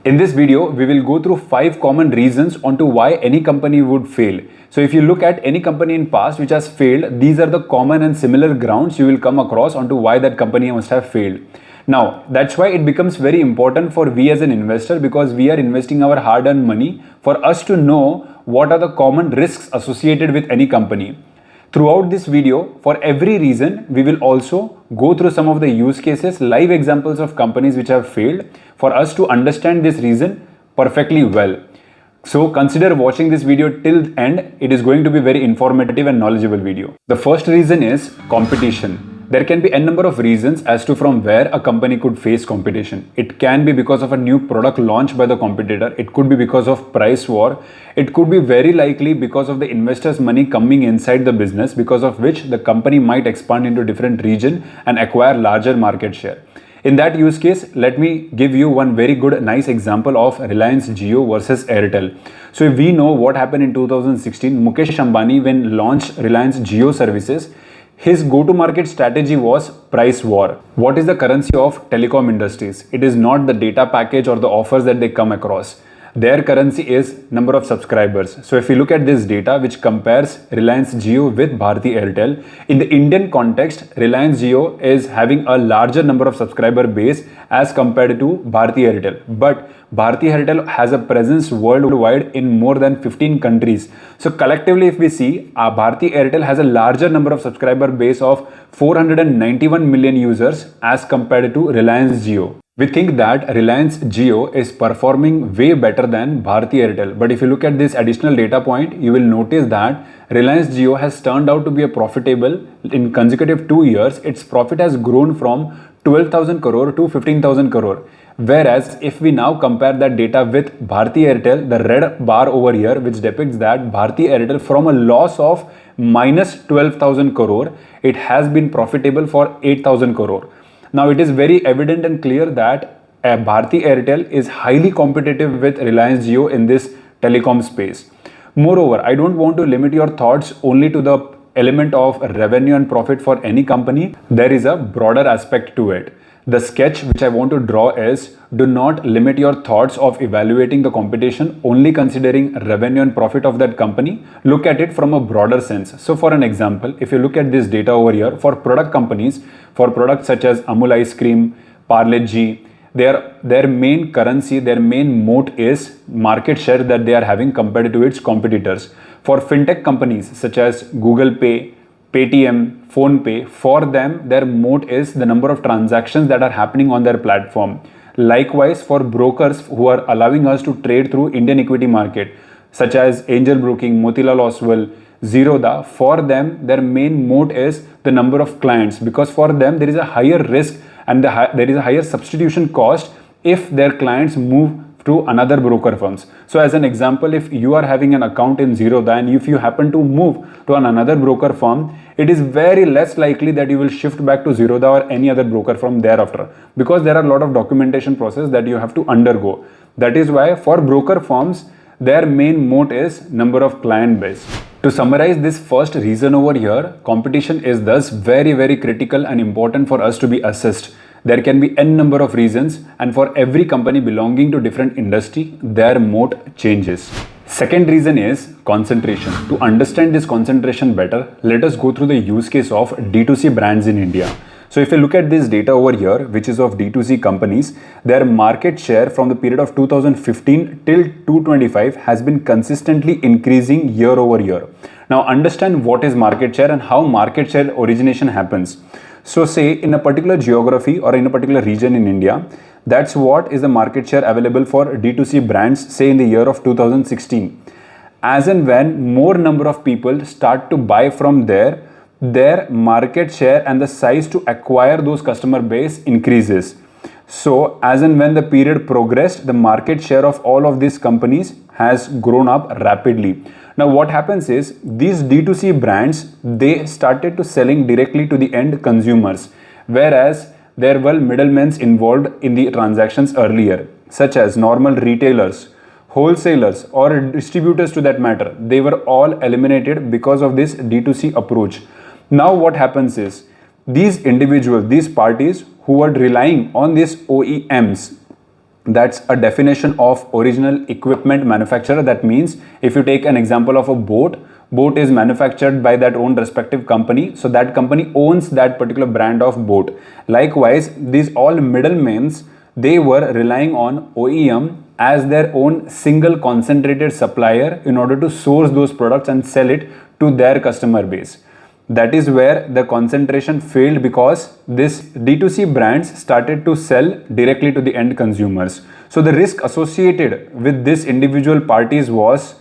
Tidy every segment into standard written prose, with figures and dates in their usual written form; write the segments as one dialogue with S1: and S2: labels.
S1: In this video, we will go through 5 common reasons onto why any company would fail. So if you look at any company in past which has failed, these are the common and similar grounds you will come across onto why that company must have failed. Now, that's why it becomes very important for we as an investor, because we are investing our hard-earned money, for us to know what are the common risks associated with any company. Throughout this video, for every reason, we will also go through some of the use cases, live examples of companies which have failed, for us to understand this reason perfectly well. So consider watching this video till the end. It is going to be very informative and knowledgeable video. The first reason is competition. There can be n number of reasons as to from where a company could face competition. It can be because of a new product launched by the competitor. It could be because of price war. It could be very likely because of the investors' money coming inside the business, because of which the company might expand into different region and acquire larger market share. In that use case, let me give you one very good, nice example of Reliance Jio versus Airtel. So we know what happened in 2016. Mukesh Ambani, when launched Reliance Jio services, his go-to-market strategy was price war. What is the currency of telecom industries? It is not the data package or the offers that they come across. Their currency is number of subscribers. So if you look at this data which compares Reliance Jio with Bharti Airtel, in the Indian context, Reliance Jio is having a larger number of subscriber base as compared to Bharti Airtel. But Bharti Airtel has a presence worldwide in more than 15 countries. So collectively, if we see, Bharti Airtel has a larger number of subscriber base of 491 million users as compared to Reliance Jio. We think that Reliance Jio is performing way better than Bharti Airtel. But if you look at this additional data point, you will notice that Reliance Jio has turned out to be a profitable in consecutive 2 years. Its profit has grown from 12,000 crore to 15,000 crore. Whereas if we now compare that data with Bharti Airtel, the red bar over here which depicts that Bharti Airtel, from a loss of minus 12,000 crore, it has been profitable for 8,000 crore. Now it is very evident and clear that Bharti Airtel is highly competitive with Reliance Jio in this telecom space. Moreover, I don't want to limit your thoughts only to the element of revenue and profit for any company. There is a broader aspect to it. The sketch which I want to draw is, do not limit your thoughts of evaluating the competition only considering revenue and profit of that company. Look at it from a broader sense. So for an example, if you look at this data over here, for product companies, for products such as Amul ice cream, Parle G, their main currency, their main moat is market share that they are having compared to its competitors. For fintech companies such as Google Pay, Paytm, PhonePe, for them, their moat is the number of transactions that are happening on their platform. Likewise, for brokers who are allowing us to trade through Indian equity market, such as Angel Broking, Motilal Oswal, Zerodha, for them, their main moat is the number of clients, because for them, there is a higher risk and there is a higher substitution cost if their clients move to another broker firms. So as an example, if you are having an account in Zerodha and if you happen to move to another broker firm, it is very less likely that you will shift back to Zerodha or any other broker firm thereafter, because there are a lot of documentation process that you have to undergo. That is why for broker firms, their main moat is number of client base. To summarize this first reason over here, competition is thus very, very critical and important for us to be assessed. There can be n number of reasons, and for every company belonging to different industry, their moat changes. Second reason is concentration. To understand this concentration better, let us go through the use case of D2C brands in India. So if you look at this data over here, which is of D2C companies, their market share from the period of 2015 till 2025 has been consistently increasing year over year. Now understand what is market share and how market share origination happens. So say in a particular geography or in a particular region in India, that's what is the market share available for D2C brands, say in the year of 2016. As and when more number of people start to buy from there, their market share and the size to acquire those customer base increases. So as and when the period progressed, the market share of all of these companies has grown up rapidly. Now what happens is, these D2C brands, they started to selling directly to the end consumers, whereas there were middlemen involved in the transactions earlier, such as normal retailers, wholesalers or distributors to that matter. They were all eliminated because of this D2C approach. Now what happens is, these individuals, these parties who are relying on these OEMs, That's a definition of original equipment manufacturer. That means if you take an example of a boat is manufactured by that own respective company, so that company owns that particular brand of boat. Likewise, these all middlemen, they were relying on OEM as their own single concentrated supplier in order to source those products and sell it to their customer base. That is where the concentration failed, because this D2C brands started to sell directly to the end consumers. So the risk associated with this individual parties was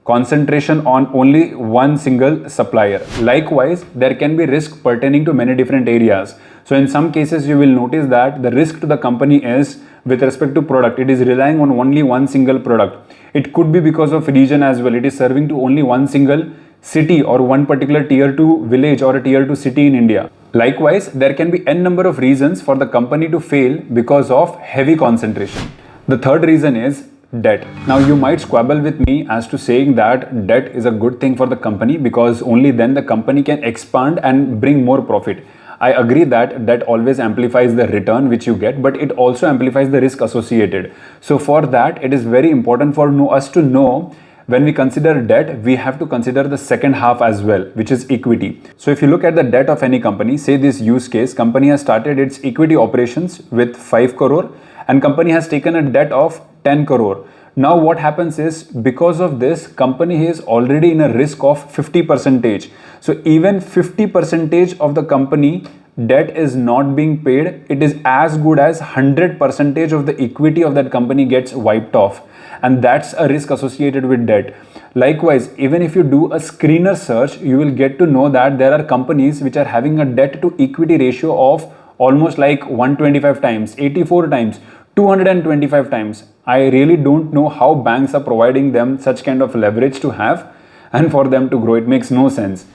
S1: concentration on only one single supplier. Likewise, there can be risk pertaining to many different areas. So in some cases, you will notice that the risk to the company is with respect to product. It is relying on only one single product. It could be because of region as well. It is serving to only one single city or one particular tier 2 village or a tier 2 city in India. Likewise, there can be n number of reasons for the company to fail because of heavy concentration. The third reason is debt. Now you might squabble with me as to saying that debt is a good thing for the company because only then the company can expand and bring more profit. I agree that debt always amplifies the return which you get, but it also amplifies the risk associated. So for that, it is very important for us to know when we consider debt, we have to consider the second half as well, which is equity. So if you look at the debt of any company, say this use case, company has started its equity operations with 5 crore and company has taken a debt of 10 crore. Now what happens is, because of this, company is already in a risk of 50%. So even 50% of the company debt is not being paid, it is as good as 100% of the equity of that company gets wiped off. And that's a risk associated with debt. Likewise, even if you do a screener search, you will get to know that there are companies which are having a debt to equity ratio of almost like 125 times, 84 times, 225 times. I really don't know how banks are providing them such kind of leverage to have and for them to grow. It makes no sense.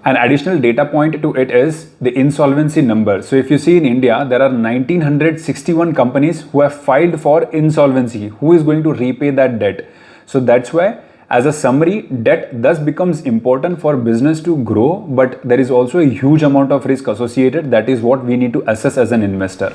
S1: An additional data point to it is the insolvency number. So if you see in India, there are 1961 companies who have filed for insolvency. Who is going to repay that debt? So that's why, as a summary, debt thus becomes important for business to grow, but there is also a huge amount of risk associated. That is what we need to assess as an investor.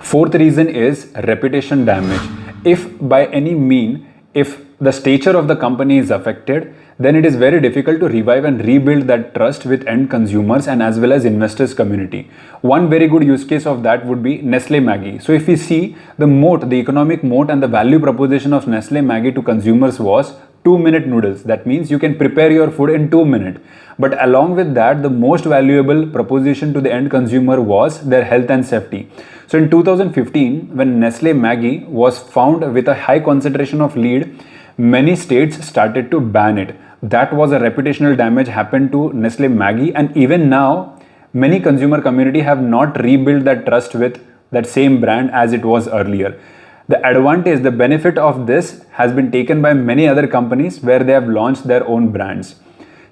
S1: Fourth reason is reputation damage. If by any mean, if the stature of the company is affected, then it is very difficult to revive and rebuild that trust with end consumers and as well as investors community. One very good use case of that would be Nestle Maggi. So if we see the moat, the economic moat and the value proposition of Nestle Maggi to consumers was 2-minute noodles. That means you can prepare your food in 2 minutes. But along with that, the most valuable proposition to the end consumer was their health and safety. So in 2015, when Nestle Maggi was found with a high concentration of lead, many states started to ban it. That was a reputational damage happened to Nestle Maggi, and even now many consumer community have not rebuilt that trust with that same brand as it was earlier. The advantage, the benefit of this has been taken by many other companies where they have launched their own brands.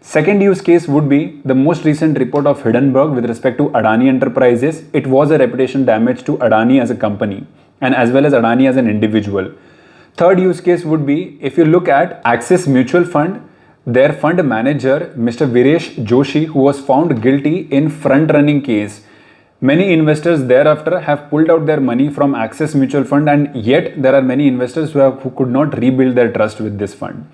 S1: Second use case would be the most recent report of Hindenburg with respect to Adani Enterprises. It was a reputation damage to Adani as a company and as well as Adani as an individual. Third use case would be, if you look at Axis Mutual Fund, their fund manager, Mr. Viresh Joshi, who was found guilty in front-running case. Many investors thereafter have pulled out their money from Axis Mutual Fund, and yet there are many investors who could not rebuild their trust with this fund.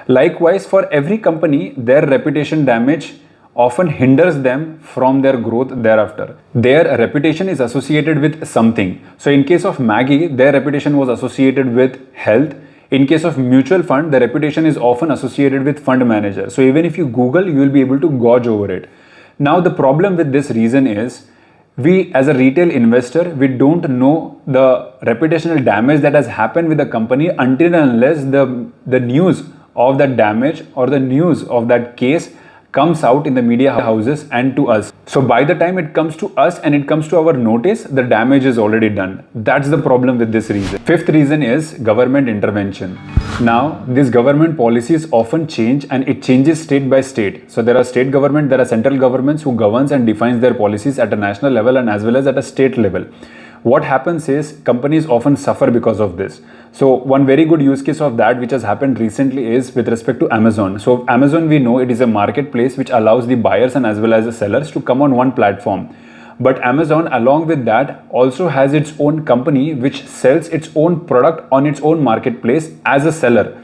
S1: Likewise, for every company, their reputation damage often hinders them from their growth thereafter. Their reputation is associated with something. So in case of Maggi, their reputation was associated with health. In case of mutual fund, the reputation is often associated with fund manager. So even if you Google, you will be able to gauge over it. Now the problem with this reason is, we as a retail investor, we don't know the reputational damage that has happened with the company until and unless the news of that damage or the news of that case comes out in the media houses and to us. So by the time it comes to us and it comes to our notice, the damage is already done. That's the problem with this reason. Fifth reason is government intervention. Now, these government policies often change and it changes state by state. So there are state government, there are central governments who governs and defines their policies at a national level and as well as at a state level. What happens is companies often suffer because of this. So one very good use case of that which has happened recently is with respect to Amazon. So Amazon, we know it is a marketplace which allows the buyers and as well as the sellers to come on one platform. But Amazon, along with that, also has its own company which sells its own product on its own marketplace as a seller.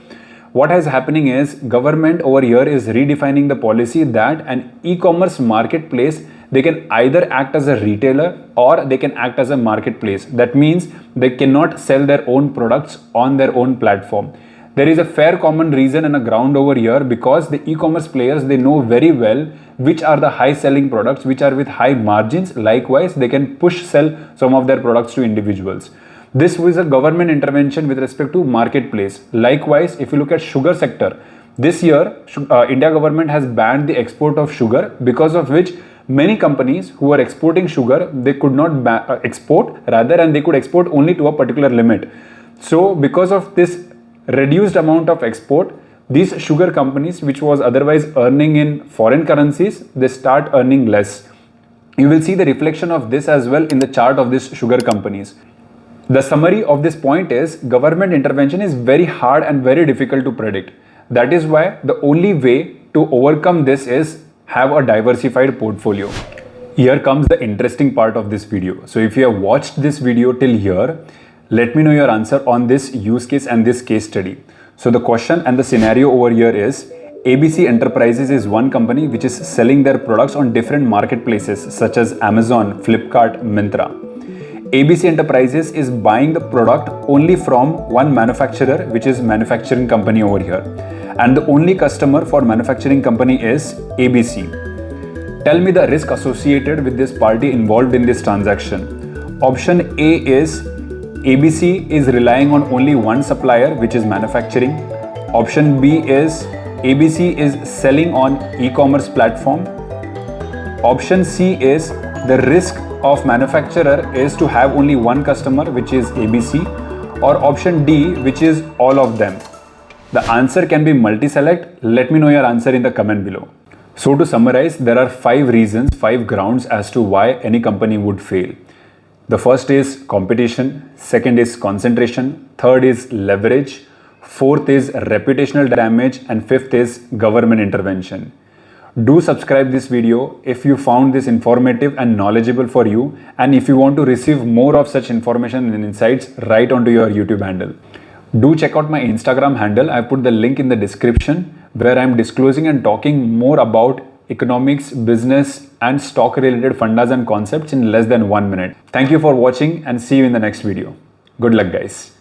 S1: What is happening is government over here is redefining the policy that an e-commerce marketplace, they can either act as a retailer or they can act as a marketplace. That means they cannot sell their own products on their own platform. There is a fair common reason and a ground over here because the e-commerce players, they know very well which are the high selling products, which are with high margins. Likewise, they can push sell some of their products to individuals. This was a government intervention with respect to marketplace. Likewise, if you look at sugar sector, this year India government has banned the export of sugar, because of which many companies who are exporting sugar, they could not export rather, and they could export only to a particular limit. So because of this reduced amount of export, these sugar companies which was otherwise earning in foreign currencies, they start earning less. You will see the reflection of this as well in the chart of these sugar companies. The summary of this point is government intervention is very hard and very difficult to predict. That is why the only way to overcome this is have a diversified portfolio. Here comes the interesting part of this video. So if you have watched this video till here, let me know your answer on this use case and this case study. So the question and the scenario over here is ABC Enterprises is one company which is selling their products on different marketplaces such as Amazon, Flipkart, Myntra. ABC Enterprises is buying the product only from one manufacturer, which is manufacturing company over here. And the only customer for manufacturing company is ABC. Tell me the risk associated with this party involved in this transaction. Option A is ABC is relying on only one supplier, which is manufacturing. Option B is ABC is selling on e-commerce platform. Option C is the risk of manufacturer is to have only one customer, which is ABC, or option D, which is all of them. The answer can be multi-select. Let me know your answer in the comment below. So to summarize, there are 5 reasons, 5 grounds as to why any company would fail. The first is competition, second is concentration, third is leverage, fourth is reputational damage, and fifth is government intervention. Do subscribe this video if you found this informative and knowledgeable for you, and if you want to receive more of such information and insights right onto your YouTube handle. Do check out my Instagram handle. I put the link in the description where I am disclosing and talking more about economics, business and stock related fundas and concepts in less than 1 minute. Thank you for watching and see you in the next video. Good luck guys.